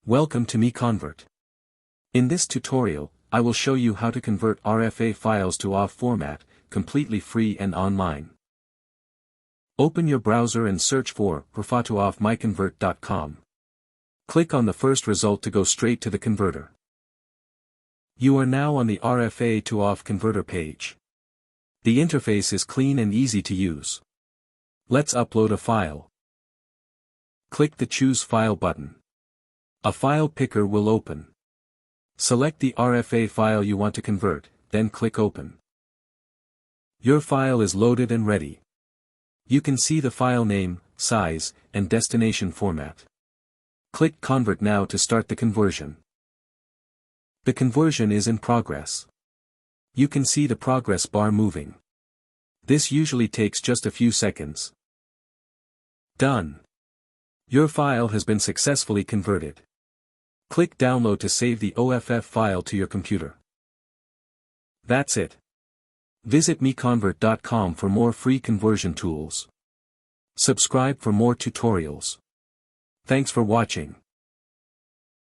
Welcome to MiConvert. In this tutorial, I will show you how to convert RFA files to OFF format, completely free and online. Open your browser and search for RFA to OFF MiConvert.com. Click on the first result to go straight to the converter. You are now on the RFA to OFF converter page. The interface is clean and easy to use. Let's upload a file. Click the Choose File button. A file picker will open. Select the RFA file you want to convert, then click Open. Your file is loaded and ready. You can see the file name, size, and destination format. Click Convert now to start the conversion. The conversion is in progress. You can see the progress bar moving. This usually takes just a few seconds. Done. Your file has been successfully converted. Click Download to save the OFF file to your computer. That's it. Visit MiConvert.com for more free conversion tools. Subscribe for more tutorials. Thanks for watching.